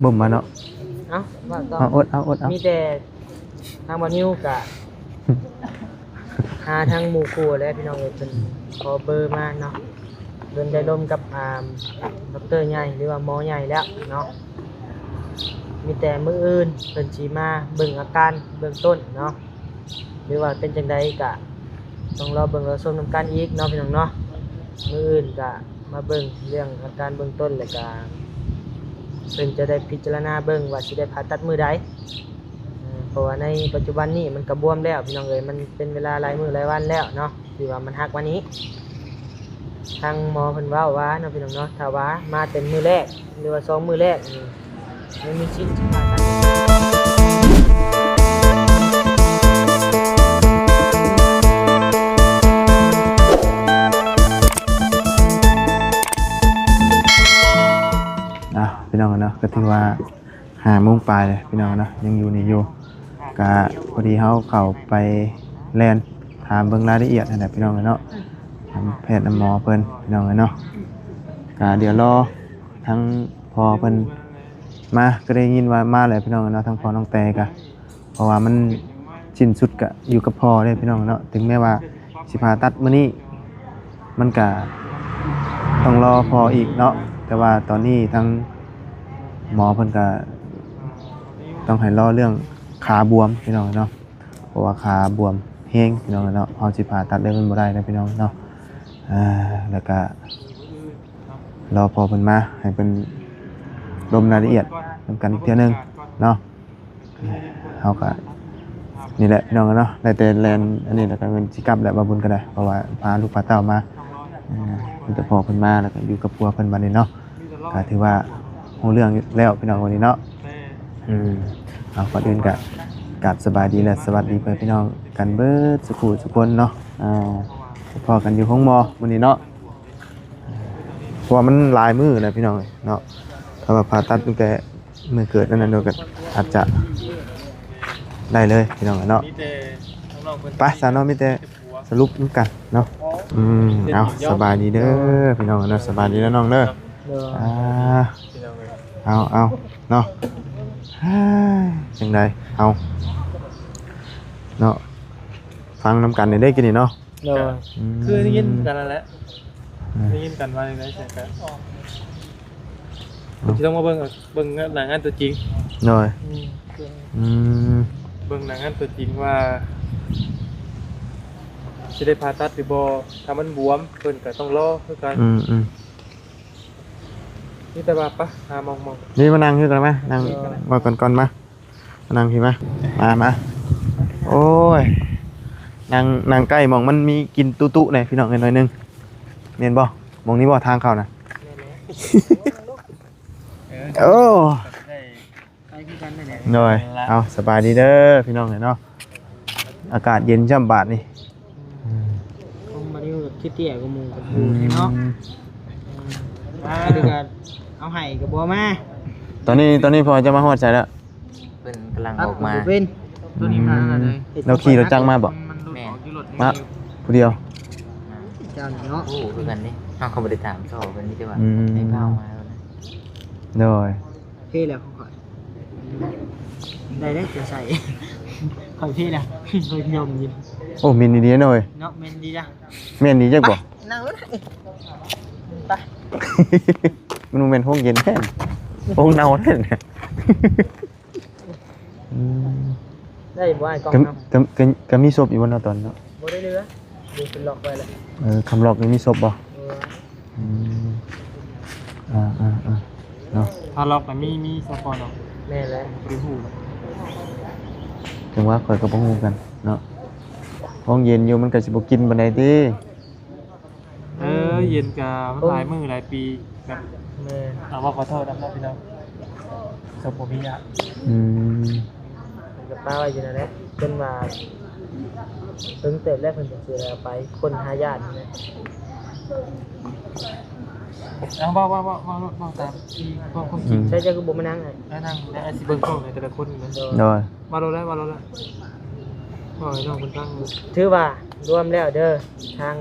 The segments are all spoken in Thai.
บ่มมาเนาะเอ้าว่าต่อ เอาอดเอามีแต่ทางบ่นิวกะ หาทางหมู่คู่และพี่น้องเอ้ยเพิ่นขอเบอร์มาเนาะเดินได้ร่มกับดอกเตอร์ใหญ่หรือว่าหมอใหญ่แล้วเนาะมีแต่มื้ออื่นเพิ่นสิมาเบิ่งอาการเบื้องต้นเนาะหรือว่าเป็นจังไดก็ต้องรอเบิ่งรอชมนํกันอีกเนาะพี่น้องเนาะมื้ออื่นก็มาเบิ่งเรื่องอาการเบื้องต้นแล้วก็เพิ่นจะได้พิจารณาเบิ่งว่าสิได้ผ่าตัดมื้อใดเพราะว่าในปัจจุบันนี้มันก็บวมแล้วพี่น้องเอ้ยมันเป็นเวลาหลายมื้อหลายวันแล้วเนาะที่ว่ามันหักวันนี้ทางหมอเพิ่นเว้าว่าเนาะพี่น้องเนาะถ้าว่ามาเต็มมื้อแรกหรือว่า2มื้อแรกนี่ไม่มีสิทธิ์จะผ่าตัดพี่น้องเนาะก็ถือว่า5 โมงปลายเลยพี่น้องเนาะยังอยู่นี่อยู่ก็พอดีเฮาเข้าไปแลนถามเบิ่งรายละเอียดนั่นแหละพี่น้องเนาะทางแพทย์หมอเพิ่นพี่น้องเนาะก็เดี๋ยวรอทั้งพอเพิ่นมาก็ได้ยินว่ามาแล้วพี่น้องเนาะทั้งพอน้องแต่ก็เพราะว่ามันสิ้นสุดก็อยู่กับพ่อเด้พี่น้องเนาะถึงแม้ว่าสิผ่าตัดมื้อนี้มันก็ต้องรอพออีกเนาะแต่ว่าตอนนี้ทั้งหมอเพิ่นก็ต้องให้รอเรื่องขาบวมพี่น้องเนาะเพราะว่าขาบวมแห้งพี่น้องเนาะเฮาสิผ่าตัดได้มันบ่ได้นะพี่น้องเนาะแล้วก็รอพอเพิ่นมาให้เพิ่นลงรายละเอียดนำกันอีกเทื่อนึงเนาะเฮาก็นี่แหละพี่น้องเนาะได้แต่แลนอันนี้แล้วก็เงินสิกลับแล้วบ่บุญก็ได้เพราะว่าพาลูกพาเต้ามาเพิ่นจะพอเพิ่นมาแล้วก็อยู่กับผัวเพิ่นบัดนี้เนาะก็ถือว่ารู้เรื่องแล้วพี่น้องวันนี้เนาะเอาก่อนอื่นก็กราบสบายดีและสวัสดีเพื่อนพี่น้องกันเบิดสุขุสุคนเนาะพอกันอยู่ห้องหมอวันนี้เนาะเพราะว่ามันหลายมื้อนะพี่น้องเนาะถ้าว่าผ่าตัดตั้งแต่มื้อเกิดนั่นน่ะเนาะก็อาจจะได้เลยพี่น้องเนาะไปซะเนาะมีแต่สรุปกันเนาะเอาสบายดีเด้อพี่น้องเนาะสบายดีนะน้องเด้อเอาเนาะจังไดเอาเนาะฟังน้ำกันได้กินนี่เนาะคือได้ยินกันแล้วได้ยินกันว่าอย่างไรใช่ไหมที่ต้องมาเบิ่งหนังงานตัวจริงหน่อยเบิ่งหนังงานตัวจริงว่าจะได้ผ่าตัดหรือบ่ถ้ามันบวมเพิ่นก็ต้องรอคือกันนี่แต่ว่าปะมองนี่มานั่งคือกันไหมนั่งมาก่อนมานั่งพี่มาโอ้ยนั่งใกล้มองมันมีกินตุๆหน่อยพี่น้องหน่อยนึงเห็นบ่มองนี้บ่ทางเข้านะโอ้หน่อยเอาสบายดีเด้อพี่น้องเนาะอากาศเย็นช่ำบาดนี่คงมาดิวคิดเตี้ยกับหมู่กับผู้เนาะดูกันเอาไห้กับบัวมาตอนนี้พอจะมาฮอดใจแล้วเป็นกำลังออกมาเป็นตัวนี้มาเลยเราขี่รถจักรมาบ่มาผู้เดียวเจ้าเนาะโอ้คือกันนี่เขาไม่ได้ถามชอบกันนี่ใช่ป่ะให้เผามาแล้วนะโดยเท่แล้วเขาขอยได้จะใส่ขอยเท่แล้วเคยยมยินโอ้เมนดีๆหน่อยเนาะเมนดีจ้ะเมนดีจังบ่นั่งรถไปมันเป็นห้องเย็นแท้ห้องเน่าแท้เนี่ยได้บ่ไอ้กองก็มีศพอยู่บนตอนเนาะบ่ได้เรือดูเป็นล็อกไว้เลยคำล็อกนี่มีศพบ่เนาะถ้าล็อกแต่มีสปอร์ตหรอแม่แล้วหรือหูถึงว่าคอยกับพ่อฮู้กันเนาะห้องเย็นอยู่มันก็สิบ่กินบันไดติเย็นกะมันหลายมื้อหลายปีแบบเอาว่าขอโทษนะพี่น้องสมบูรณ์ยากกับป้าไว้อยู่นั่นแหละจนมาถึงเติบแรกเพิ่นจะเสียไปคนหาญาตินะเอาว่าตามที่ความคิดใช่จะก็บ่มานั่งไงนั่งได้สิเบิ่งกล้องแต่ละคนมันโดยมาแล้วบ่ให้น้องเพิ่นตั้งถือว่ารวมแล้วเด้อทาง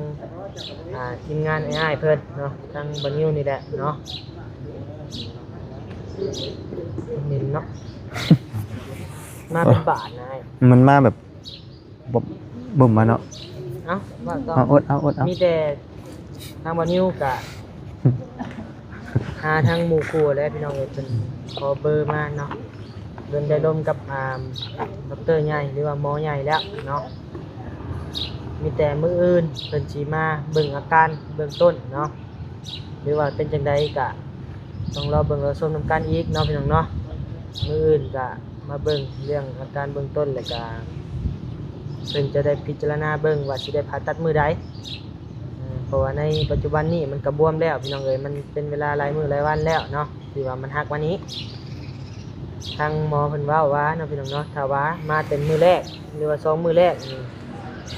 ทีมงานง่ายเพิ่นเนาะทางบันยิวนี่แหละเนาะ เน้นเนาะ มาเป็นบาทนะไอ้ มันมาแบบบ่บ่มมาเนาะ เอ้าว่าก็ เอาอดเอา มีแต่ทางบานิวกะ หาทางหมู่ครัวและพี่น้องเอ้ยเป็นขอเบอร์มาเนาะเดินได้ร่มกับดอกเตอร์ใหญ่หรือว่าหมอใหญ่แล้วเนาะมีแต่มื้ออื่นเพิ่นสิมาเบิ่งอาการเบื้องต้นเนาะหรือว่าเป็นจังไดกะต้องรอเบิ่งรอชมนํกันอีกเนาะพี่น้องเนาะมื้ออื่นกะมาเบิ่งเรื่องอาการเบื้องต้นแล้วก็เพิ่นจะได้พิจารณาเบิ่งว่าสิได้ผ่าตัดมื้อใดเพราะว่าในปัจจุบันนี้มันกระบวมแล้วพี่น้องเอ้ยมันเป็นเวลาหลายมื้อหลายวันแล้วเนาะที่ว่ามันหักวันนี้ทางหมอเพิ่นเว้าว่าเนาะพี่น้องเนาะถ้าว่ามาเป็นมื้อแรกหรือว่า2มื้อแรกนี่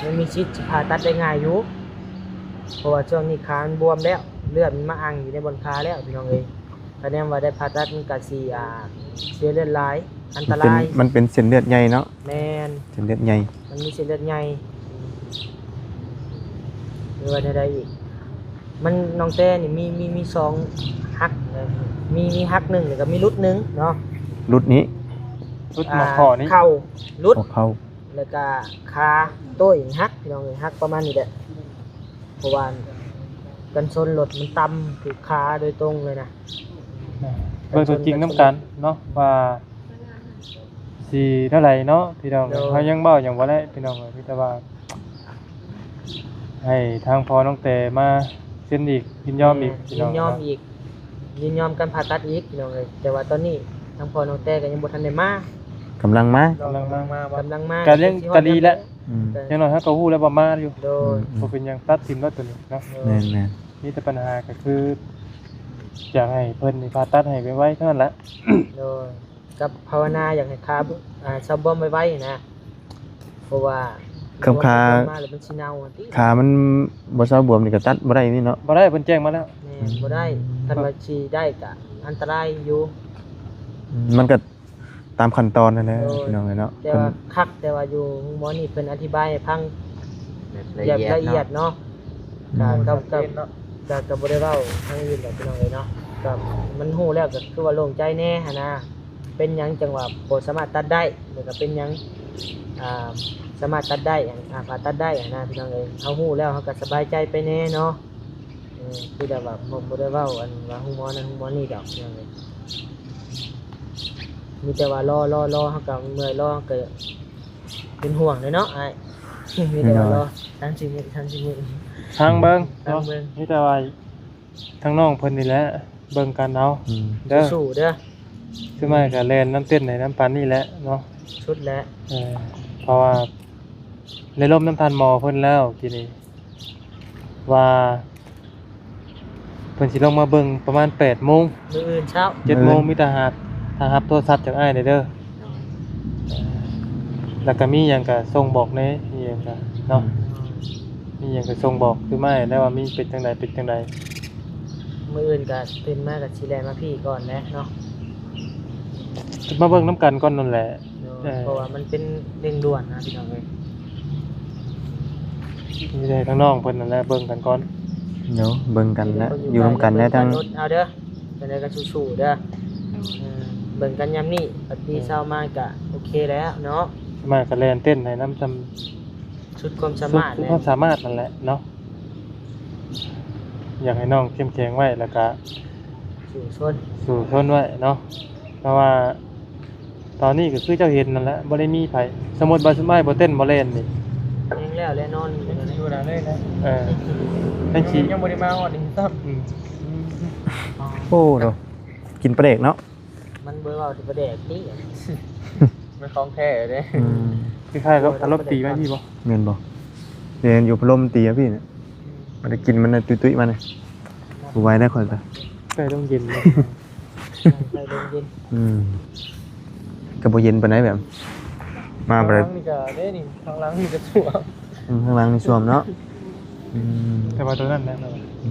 มันมีสิทธิ์สิผ่าตัดได้ง่ายอยู่เพราะว่าช่วงนี้ขามันบวมแล้วเลือดมันมาอังอยู่ในบนขาแล้วพี่น้องเอ้ยแสดงว่าได้ผ่าตัดมันก็สิเสียเลือดหลายอันตราย มันเป็นเส้นเลือดใหญ่เนาะ แม่น เส้นเลือดใหญ่ มันมีเส้นเลือดใหญ่หรือว่าใดๆอีกมันน้องแต้นี่มีสองหักมีหักหนึ่งแล้วก็มีรุดหนึ่งเนาะ รุดนี้ ชุดหมอคอนี่ เข่ารุด ของเขา แล้วก็ขาโต้ยหักพี่น้องเลยหักประมาณนี้แหละเพราะว่ากันชนรถมันต่ำถูกขาโดยตรงเลยนะ เบิ่งตัวจริงน้ำกันเนาะว่าสิเท่าไหร่เนาะพี่น้องเฮายังเว้าหยังบ่ได้พี่น้องพี่แต่ว่าให้ทางพ่อน้องแต่มาเซ็นอีกยินยอมอีกพี่ ยิ น้อง นยอมอีกยินยอมการผ่าตัดอีกพี่น้องเลยแต่ว่าตอนนี้ทางพ่อน้องแต่ก็ยังบ่ทันได้มาก ำลังมา กำลังมา กำลังมา การเลี้ยงก็ดีแล้ว อืม อย่างน้อยเฮาก็ฮู้แล้วว่ามาอยู่ โดย บ่เป็นหยังตัดทิ่มแล้วตัวนี้เนาะ แม่น มีแต่ปัญหาก็คืออยากให้เพิ่นนี่ผ่าตัดให้ไวๆเท่านั้นแหละ โดยกับภาวนาอยากให้ขาซับบอมไว้ๆนะเพราะว่า ๆคำคา มาแล้วมันสิเน่าอะติ ขามันบ่เซาบวมนี่ก็ตัดบ่ได้นี่เนาะ บ่ได้เพิ่นแจ้งมาแล้ว แม่นบ่ได้คันว่าสิได้ก็อันตรายอยู่ มันก็ตามขั้นตอนนั่นแหละพี่น้องเอ้ยเนาะ แต่ว่าคักแต่ว่าอยู่หมอนี่เพิ่นอธิบายให้ฟัง ละ แบบละ เอี เอี ย ย ด ด เนาะ เนาะกับบ่ได้เว้าทางอื่นแบบพี่น้องเอ้ยเนาะก็มันฮู้แล้วก็คือว่าโล่งใจแน่หั่นนะเป็นหยังจังว่าบ่สามารถตัดได้แล้วก็เป็นหยังสามารถตัดได้ผ่าตัดได้นะพี่น้องเอ้ยเฮาฮู้แล้วเฮาก็สบายใจไปแน่เนาะคือแบบว่าบ่ได้เว้าอันว่าฮู้หมอนั้นฮู้หมอนี่ดอกพี่น้องเอ้ยมีแต่ว่ารอเฮาก็เมื่อยรอก็เป็นห่วงเลยเนาะอ้ายมีแต่ว่ารอทั้งชีวิต ทางเบิ่ง ทาง เนาะ เบิ่ง มีแต่ว่าทางน้องเพิ่นนี่แหละเบิ่งกันเอา อืม เด้อ สู้ๆเด้อ คือมาก็แล่นน้ำเต้นในน้ำปานนี่แหละเนาะ ชุดแล้ว เพราะว่าในร่มน้ำทานหมอเพิ่นแล้วทีนี้ว่าเพิ่นสิลงมาเบิ่งประมาณ 8:00 น มื้ออื่นเช้า 7:00 นมีทหารถ้ารับโทรศัพท์จากอ้ายได้เด้อแล้วก็มีหยังก็ส่งบอกในมีหยังก็เนาะมีหยังก็ส่งบอกคือไม่ได้ว่ามีเป็นจังไดเป็นจังได มื้ออื่นก็ตื่นมาก็สิแลมาพี่ก่อนแหละเนาะ มาเบิ่งน้ำกันก่อนนั่นแหละ เพราะว่ามันเป็นเร่งด่วนนะพี่น้องเอ้ย มีแต่ทางน้องเพิ่นนั่นแหละเบิ่งกันก่อน เดี๋ยวเบิ่งกันแล้วอยู่ร่วมกันแล้วทั้ง เอาเด้อเป็นไดก็สู้ๆเด้อเบิ่งกันยามนี้ปฏิเช้ามาก็โอเคแล้วเนาะ มาก็แล่นเต้นให้น้ำจำ ชุดความสา สุด มารถ คือ แหละ ความสามารถนั่นแหละเนาะอยากให้น้องเข้มแข็งไว้แล้วก็ สู่ชน สู่ทนไว้เนาะเพราะว่าตอนนี้ก็คือเจ้าเห็นนั่นแหละบ่ได้มีไผสมมุติว่าสมัยบ่เต้นบ่เล่นนี่ แห้งแล้วและนอนอยู่นั่นแหละ อยู่นะเลยนะทั้งชี ยังบ่ได้มาฮอดนี่ซับ โอ้โดกินปลาเด็กเนาะ มันเบิ่เว้าที่ประแดกติ มันของแท้เด้ อืม คล้ายๆกับอารมณ์ตีไว้พี่บ่ แม่นบ่เรียนอยู่พลมตีอะพี่เนี่ยมันได้กินมันน่ะตุ้ยๆมันน่ะบ่ไหวได้ค่อยซะ ใกล้ต้องเย็นเลย ไปลมเย็น ก็บ่เย็นปานใดแบบ มาบ่ได้ ข้างหลังนี่ก็เด้นี่ข้างหลังนี่ก็ชั่ว ข้างล่างนี่ซ่วมเนาะอืม แต่ว่าตัวนั้นนะ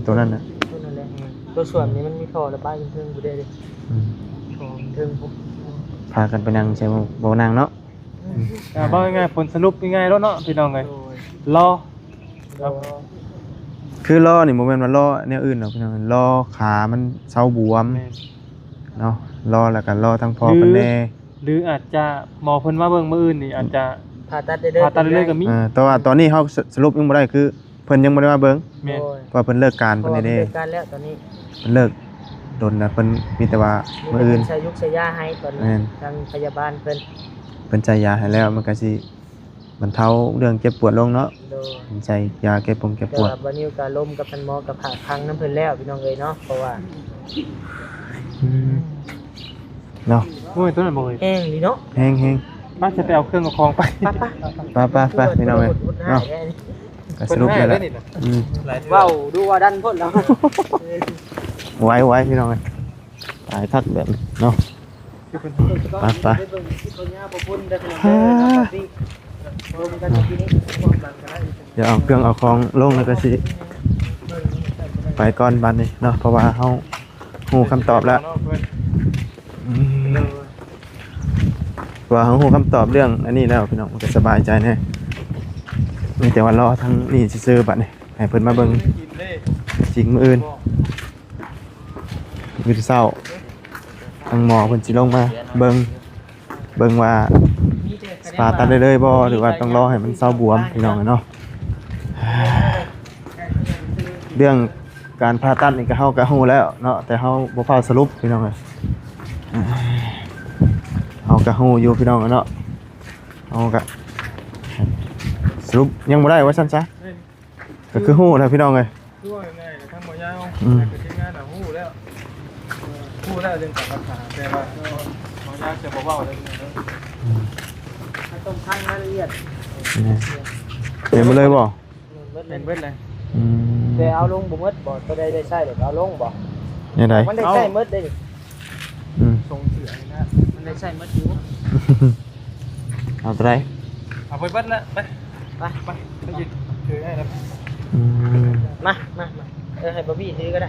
ตัวนั้นน่ะ ตัวนั่นแหละตัวส่วนนี้มันมีท่อระบายเทิงๆบ่ได้เด้ อืม ท่อเทิงปุ๊บ พากันไปนั่งใช่บ่นั่งเนาะ บอกง่ายๆผลสรุปง่ายๆแล้วเนาะพี่น้องเอ้ย โดย รอ ครับ คือล้อนี่บ่แม่นว่าล้อแนวอื่นเนาะพี่น้องล้อขามันเซาบวม แม่น เนาะ รอแล้วก็รอทั้งพ่อเพิ่นแน่ หรืออาจจะหมอเพิ่นมาเบิ่งมื้ออื่นนี่อาจจะ ผ่าตัดได้เด้อ ผ่าตัดเลยก็มี แต่ว่าตอนนี้เฮาสรุปยังบ่ได้คือเพิ่นยังบ่ได้มาเบิ่ง แม่น โอ้ย เพราะเพิ่นเลิกการ เพ เพิ่ ราะ น ว่า นี่ มัน เด้ เป็นการแล้วตอนนี้ เพิ่นเลิกดนนะเพิ่นมีแต่ว่ามื้ออื่น ใช้ยุกใช้ยาให้ตอน แม่ นี้ น ทางพยาบาลเพิ่น เพิ่นใจยาให้แล้วมันก็สิบรรเทาเรื่องเจ็บปวดลงเนาะ โดย เพิ่นใจยาแก้ปวด แต่ ปวด ว่าบัดนี้ก็ล้มกับท่านหมอกับผ่าครั้งน้ำเพิ่นแล้วพี่น้องเอ้ยเนาะเพราะว่า เนาะ โอ้ยตัวนั้นบ่เอ้ย แห้งดีเนาะ แฮง บ้านจะไปเอาเครื่องเอาของไป ไป ๆพี่น้องเอ้ยเนาะก็สรุปแล้วล่ะอืม เว้าดูว่าดันพ้นแล้ว ไว้พี่น้องเอ้ยตายทักแบบนี้เนาะ ไป เดี๋ยวเอาเครื่องเอาของลงแล้วก็สิไปก่อนบัดนี้เนาะเพราะว่าเฮาฮู้คำตอบแล้วว่าเฮาฮู้คำตอบเรื่องอันนี้แล้วพี่น้องมันก็สบายใจแน่มีแต่ว่ารอทั้งนี่ซื่อๆบัดนี้ให้เพิ่นมาเบิ่งจริงมื้ออื่นมื้อเช้าทางหมอเพิ่นสิลงมาเบิ่งว่าผ่าตัดได้เลยบ่หรือว่าต้องรอให้มันเซาบวมพี่น้องเนาะเรื่องการผ่าตัดนี่ก็เฮาก็ฮู้แล้วเนาะแต่เฮาบ่พาสรุปพี่น้องเอ้ยเฮาก็ฮู้อยู่พี่น้องเนาะเฮาก็สรุปยังบ่ได้ว่าซั่นซะก็คือฮู้แล้วพี่น้องเอ้ย ด้วยไงทางหมอยาว อืม แต่ทีมงานน่ะฮู้แล้วเรื่องการรักษาแต่ว่าหมอยาวจะบ่เว้าเลย ต้องทั้งรายละเอียด นี่เห็นบ่เลยบ่ เป็นเบิดเลย อืม แต่เอาลงบ่หมดบ่ตัวใดได้ใช้เดี๋ยวเอาลงบ่ ยังไง มันได้ใช้หมดได้ดิ อืม ทรงเสือนี่นะ มันได้ใช้หมดอยู่ เอาตัวใด เอาไปเบิดละไป ไป ไปยืนถือให้แล้ว อืม มาให้บอบบี้ซื้อก็ได้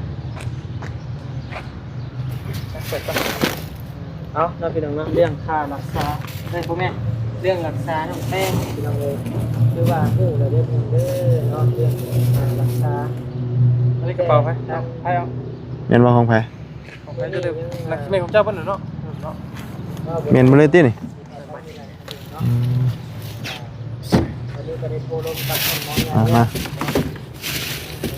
เปิดก่อนเอาเราพี่น้องเนาะเรื่องค่ารักษาได้พ่อแม่เรื่องรักษาน้องแป้งพี่น้องเลยคือว่าเราเรียกเงินเด้อเนาะเรื่องการรักษา อันนี้กระเป๋าไปเอาให้เอา แม่นบ่ของไผ ของไปจะเดิมหลักเมย์ของเจ้าเพิ่นน่ะเนาะเนาะ แม่นบ่เลยตินี่อืม วันนี้ก็ได้โทรลงกับท่านหมอ เอามา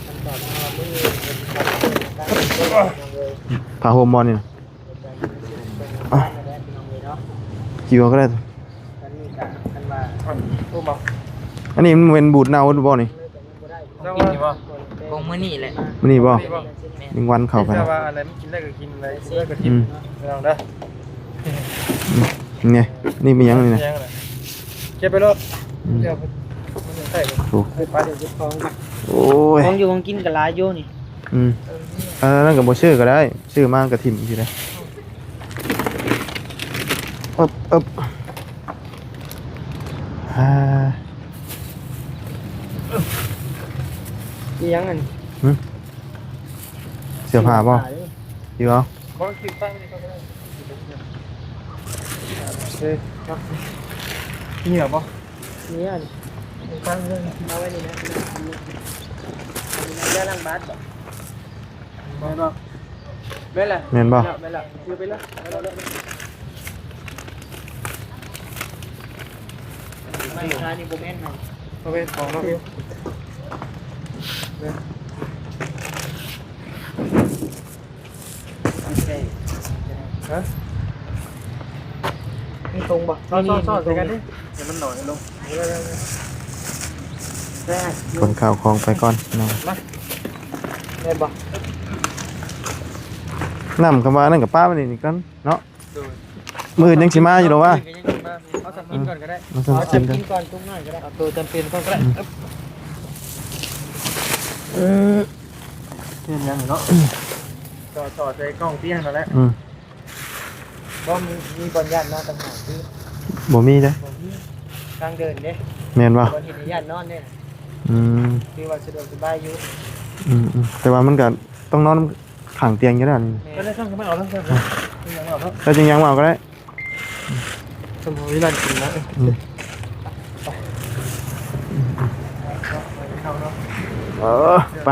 คำตอบมาว่ามื้อเป็นการเปิดการเปิดเลย ผ้าห่มบ่นี่นะ พี่น้องเลยเนาะ กี่ว่าก็ได้ อันนี้กันว่า ตู้เมา อันนี้มันเป็นบูดเน่าหรือบ่นี่ เจ้าว่า คงมื้อนี้แหละ มันนี่บ่ นี่บ่ ยิงวันเข้าไป เจ้า นะ ว่าอะไรมันกินได้ก็กินอะไรกินได้ก็กิน อืม ลองเด้อ นี่นี่มีหยังนี่นะ ยังไงเก็บไปรถ อืม เดี๋ยวมันใส่เลย โอ้ ไปเดี๋ยวจะฟ้องกัน โอ้ย ของอยู่ของกินกับหลายอยู่นี่ อืมนั่นก็บ่ชื่อก็ได้ชื่อมากก็ทิ่มสิได้อึบอ่า มียังอัน เสื้อผ้าบ่อยู่เอา ขอคิวตั้งนี่ก็ได้เออครับเหนียวป่ะ มีอันตั้งเรื่องเอาไว้นี่นะเรื่องล้างบาสบ่ ไม่ป่ะไม่ละ แม่นบ่ ไม่ละคือไปละ ไม่ใช่นี่บ่แม่นมัน เอาไปของเราเอง ฮะ มีตรงบ่ ซ่อนใส่กันดิเดี๋ยวมันหน่อยลง ได้ คนข้าวของไปก่อนน้อง ได้บ่ น้ำคำว่านั่นกับป้ามันนี่กันเนาะมือยังสิมาอยู่หรอวะ เอาสักกินก่อนก็ได้ มา เอา กิ จั น บ กัน กินก่อนตุ้งหน่อยก็ได้ เอาตัวจำเป็นก่อนก็ได้เทียนยังเนาะต่อใจกล้องเตี้ยมาแล้ว อืม บ่มีบอลญาตินอนต่างหากที่ บ่มีเด้อ บ่มีทางเดินเด้ แม่นบ่ บอลเห็นญาตินอนเด้ อืม คือว่าสะดวกสบายอยู่ แต่ว่ามันก็ต้องนอนขังเตียงอยู่แล้วนี่ ก็ได้ช่างก็ไม่เอาแล้วช่างก็ไม่เอาแล้ว แต่จริงยังมาเอาก็ได้ สมมติวิลันกินนะ อืม เข้าเนาะ ไป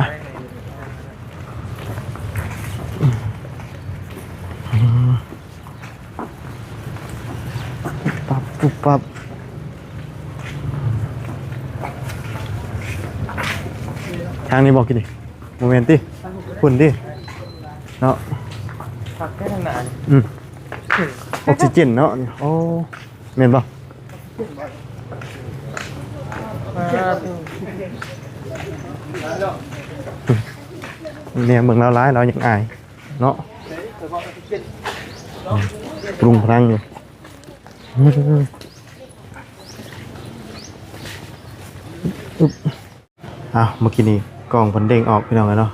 ปั๊บปุ๊บปั๊บทางนี้บอกกินดิโมเมนต์ดิฝุ่นดิเนาะ พักแค่ทางหน้านี่ ออกซิเจนเนาะโอ้เมนบ่เนี่ยเมืองเราร้ายเรายังอายเนาะปรุงพลังอยู่อ้าวเมื่อกี้นี้กล่องผลเด้งออกพี่น้องเลยเนาะ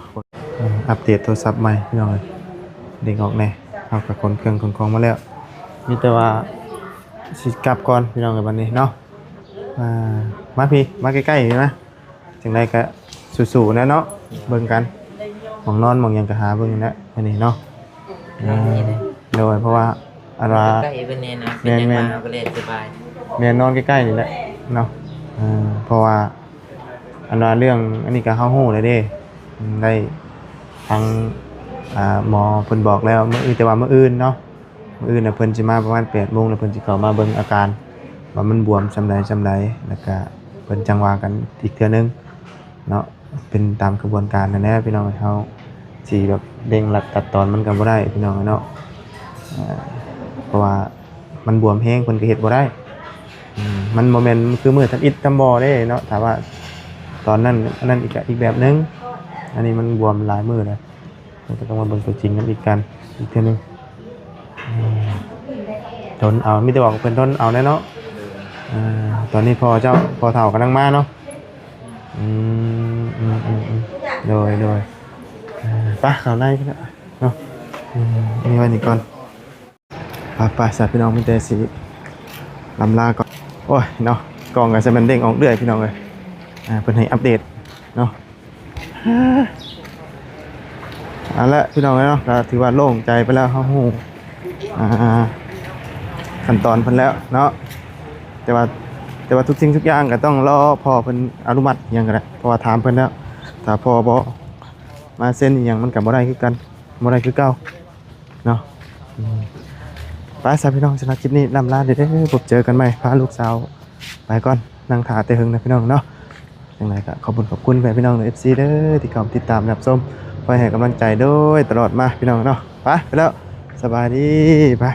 อัปเดตโทรศัพท์ใหม่พี่น้องเลยเด้งออกแน่เอากับคนเครื่องคนกองมาแล้วมีแต่ว่าสิกลับก่อนพี่น้องเลยวันนี้เนาะมาพี่มาใกล้ๆนี่นะจังไดก็สู้ๆนะเนาะเบิ่งกันหมองนอนหมองหยังก็หาเบิ่งนะวันนี้เนาะโดยเพราะว่าอันว่า ใกล้เป็นเนี่ยนะเป็นยังไงเอาก็เล่นสบาย แม่นอนใกล้ๆนี่แหละเนาะเพราะว่าอันว่าเรื่องอันนี้ก็เฮาฮู้เลยเด้ได้ทางหมอเพิ่นบอกแล้วมื้ออื่นแต่ว่ามื้ออื่นเนาะมื้ออื่นน่ะเพิ่นสิมาประมาณ 8:00 นแล้วเพิ่นสิเข้ามาเบิ่งอาการว่ามันบวมซำใดแล้วก็เพิ่นจังว่ากันอีกเทื่อนึงเนาะเป็นตามกระบวนการนั่นแหละพี่น้องเฮาสิแบบเร่งรัดตัดตอนมันก็บ่ได้พี่น้องเนาะเพราะว่ามันบวมแห้งเพิ่นก็เฮ็ดบ่ได้มันบ่แม่นคือมือทันอิดทำบ่ได้เนาะถ้าว่าตอนนั้นอันนั้นอีกแบบนึงอันนี้มันบวมหลายมื้อแล้วมันก็ต้องมาเบิ่งตัวจริงกันอีกเทื่อนึงทนเอามีแต่บอกเพิ่นทนเอาแน่เนาะตอนนี้พ่อเฒ่ากำลังมาเนาะโดยไปเข้าในพี่เนาะนี่ไว้นี่ก่อนไปสัตว์พี่น้องมีแต่สิลำลาก่อนโอ้ยเนาะกล่องก็จะมันเด้งออกเรื่อยพี่น้องเลยเพิ่นให้อัปเดตเนาะเอาละพี่น้องเนาะก็ถือว่าโล่งใจไปแล้วเฮาฮู้ขั้นตอนเพิ่นแล้วเนาะแต่ว่าทุกสิ่งทุกอย่างก็ต้องรอพ่อเพิ่นอนุมัติหยังก็ได้เพราะว่าถามเพิ่นแล้วถ้าพ่อบ่มาเซ็นอีหยังมันก็บ่ได้คือกันบ่ได้คือเก่าเนาะไปสาวพี่น้องสำหรับคลิปนี้ลำลาเด้อพบเจอกันใหม่พาลูกสาวไปก่อนนั่งถ่าแต่หึงนะพี่น้องเนาะจังไดก็ขอบคุณแฟนพี่น้องใน FC เด้อที่เข้าติดตามรับชมคอยให้กำลังใจโดยตลอดมาพี่น้องเนาะไปแล้วสบายดีไป